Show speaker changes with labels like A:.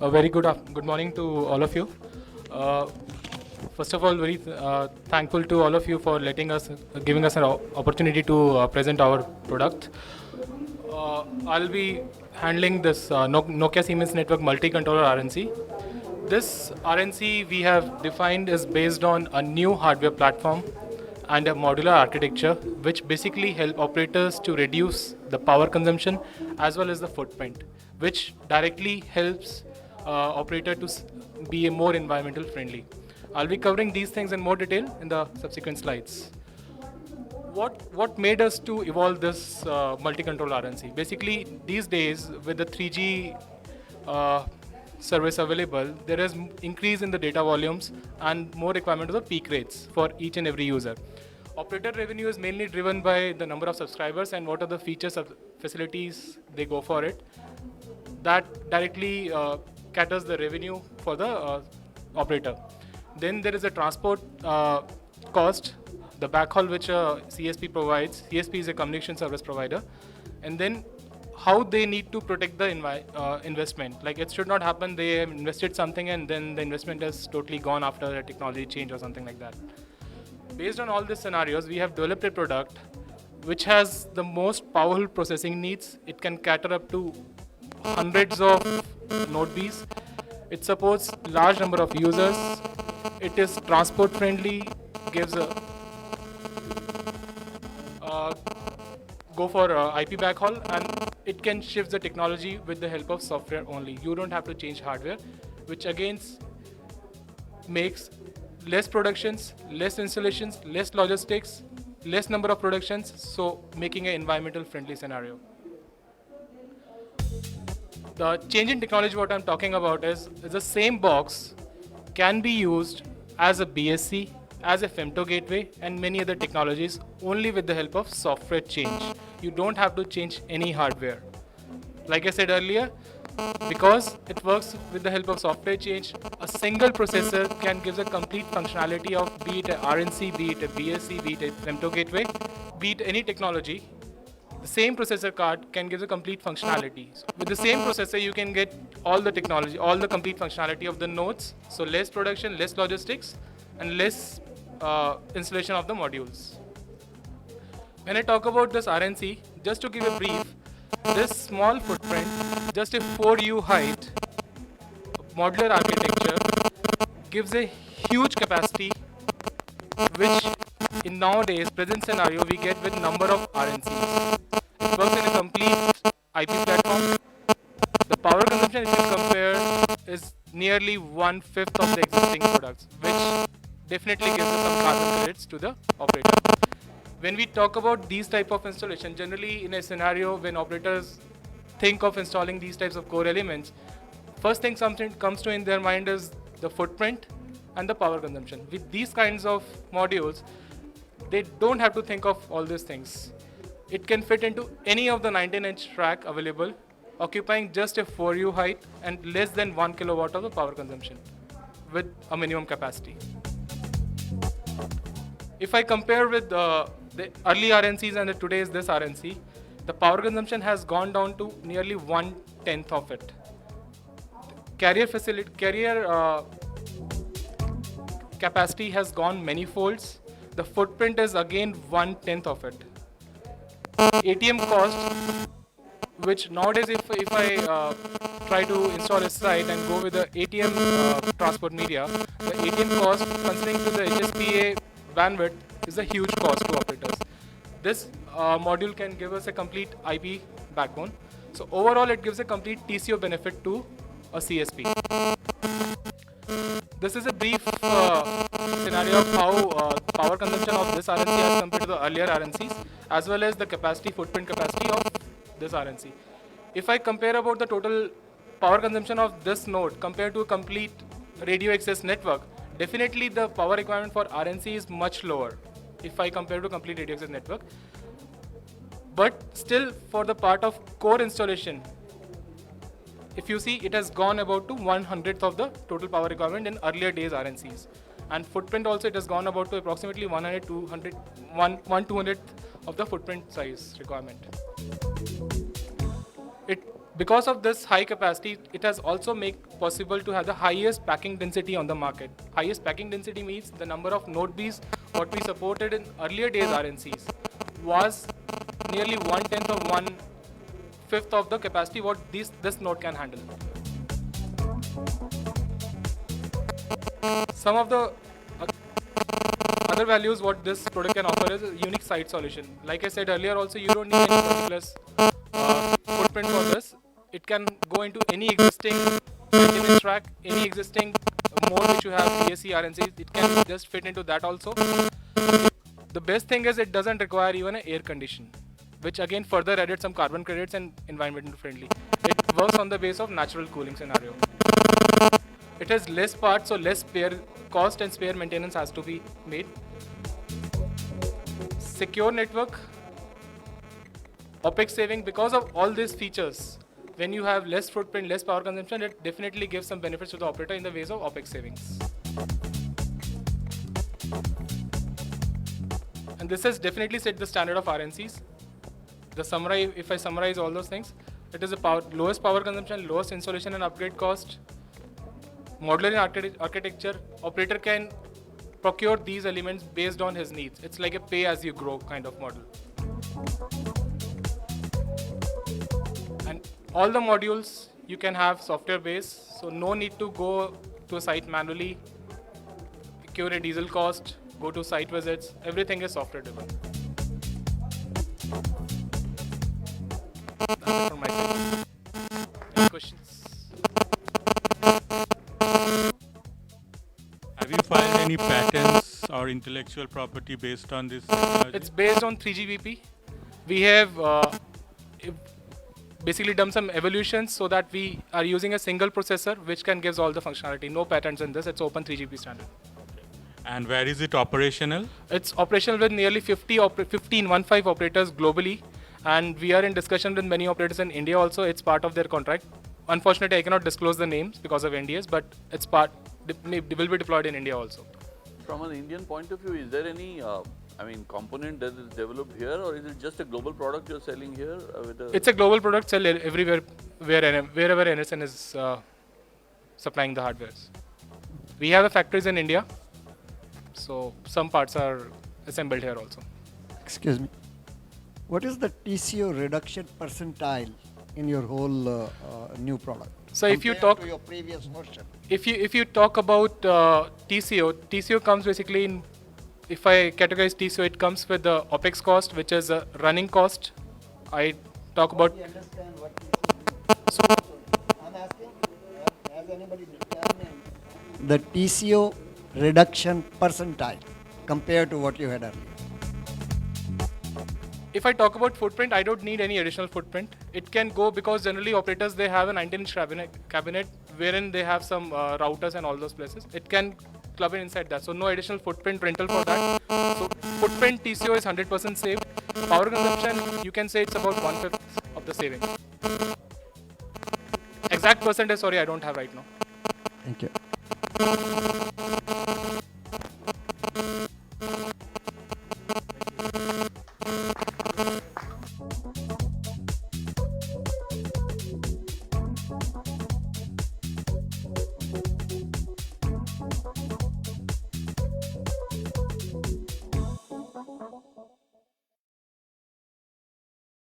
A: A very good morning to all of you. Uh, First of all, very thankful to all of you for giving us an opportunity to present our product. I'll be handling this Nokia Siemens Network multi-controller RNC. This RNC we have defined is based on a new hardware platform and a modular architecture, which basically help operators to reduce the power consumption as well as the footprint, which directly helps operator to be a more environmental friendly. I'll be covering these things in more detail in the subsequent slides. What made us to evolve this multi-control RNC? Basically, these days with the 3G service available, there is increase in the data volumes and more requirement of the peak rates for each and every user. Operator revenue is mainly driven by the number of subscribers and what are the features of facilities they go for it. That directly caters the revenue for the operator. Then there is a transport cost, the backhaul which CSP provides. CSP is a communication service provider. And then how they need to protect the investment. Like it should not happen, they have invested something and then the investment is totally gone after a technology change or something like that. Based on all these scenarios, we have developed a product which has the most powerful processing needs. It can cater up to hundreds of node Bs. It supports large number of users. It is transport friendly, gives a go for IP backhaul, and it can shift the technology with the help of software only. You don't have to change hardware, which again makes less productions, less installations, less logistics, less number of productions, so making an environmental friendly scenario. The change in technology what I'm talking about is the same box can be used as a BSC, as a femto gateway and many other technologies only with the help of software change. You don't have to change any hardware. Like I said earlier, because it works with the help of software change, a single processor can give the complete functionality of be it a RNC, be it a BSC, be it a femto gateway, be it any technology. The same processor card can give the complete functionality. So with the same processor, you can get all the technology, all the complete functionality of the nodes. So less production, less logistics, and less installation of the modules. When I talk about this RNC, just to give a brief, this small footprint, just a 4U height, modular architecture, gives a huge capacity, which in nowadays present scenario we get with number of RNCs. It works in a complete IP platform. The power consumption, if you compare, is nearly 1/5 of the existing products, which definitely gives us some carbon credits to the operator. When we talk about these type of installation, generally in a scenario when operators think of installing these types of core elements, first thing something comes to in their mind is the footprint and the power consumption. With these kinds of modules, they don't have to think of all these things. It can fit into any of the 19-inch rack available, occupying just a 4U height and less than 1 kilowatt of the power consumption with a minimum capacity. If I compare with the early RNCs and today's this RNC, the power consumption has gone down to nearly 1/10 of it. Carrier capacity has gone many folds. The footprint is again 1/10 of it. ATM cost, which nowadays if I try to install a site and go with the ATM transport media, the ATM cost considering to the HSPA bandwidth is a huge cost to operators. This module can give us a complete IP backbone. So overall it gives a complete TCO benefit to a CSP. This is a brief scenario of how power consumption of this RNC as compared to the earlier RNCs, as well as the footprint capacity of this RNC. If I compare about the total power consumption of this node compared to a complete radio access network, definitely the power requirement for RNC is much lower if I compare to complete radio access network. But still, for the part of core installation, if you see, it has gone about to 1/100th of the total power requirement in earlier days RNCs. And footprint also, it has gone about to approximately 1/200th of the footprint size requirement. Because of this high capacity, it has also made possible to have the highest packing density on the market. Highest packing density means the number of node Bs what we supported in earlier days RNCs was nearly 1/10 or 1/5 of the capacity what this node can handle. Some of the other values what this product can offer is a unique site solution. Like I said earlier also, you don't need any particular footprint for this. It can go into any existing maintenance track, any existing mode which you have, PSC, RNC, it can just fit into that also. The best thing is it doesn't require even an air condition, which again further added some carbon credits and environmental friendly. It works on the base of natural cooling scenario. It has less parts, so less spare cost and spare maintenance has to be made. Secure network, OPEX saving, because of all these features. When you have less footprint, less power consumption, it definitely gives some benefits to the operator in the ways of OPEX savings. And this has definitely set the standard of RNCs. If I summarize all those things, it is the lowest power consumption, lowest installation and upgrade cost, modular in architecture. Operator can procure these elements based on his needs. It's like a pay as you grow kind of model. And all the modules you can have software based, so no need to go to a site manually, incur a diesel cost, go to site visits. Everything is software driven. That's it from my side. Any questions?
B: Have you filed any patents or intellectual property based on this technology?
A: It's based on 3GPP. We have basically done some evolutions so that we are using a single processor which can give all the functionality. No patents in this. It's open 3GP standard.
B: And where is it operational?
A: It's operational with nearly 15 operators globally, and we are in discussion with many operators in India also. It's part of their contract. Unfortunately, I cannot disclose the names because of NDAs, but it's will be deployed in India also.
C: From an Indian point of view, is there any component that is developed here, or is it just a global product you're selling here?
A: It's a global product, sell everywhere, wherever NSN is supplying the hardwares. We have factories in India, so some parts are assembled here also.
D: Excuse me. What is the TCO reduction percentile in your whole new product?
A: So if you talk
D: to your previous version,
A: if you talk about TCO comes basically in, if I categorize TCO, it comes with the OPEX cost, which is a running cost. I talk about.
D: we understand what TCO means. I'm asking, has anybody determined the TCO reduction percentile compared to what you had earlier?
A: If I talk about footprint, I don't need any additional footprint. It can go, because generally operators, they have a 19-inch cabinet wherein they have some routers and all those places. It can club in inside that. So no additional footprint rental for that. So footprint TCO is 100% saved. Power consumption, you can say it's about 1/5 of the saving. Exact percentage, sorry, I don't have right now.
D: Thank you.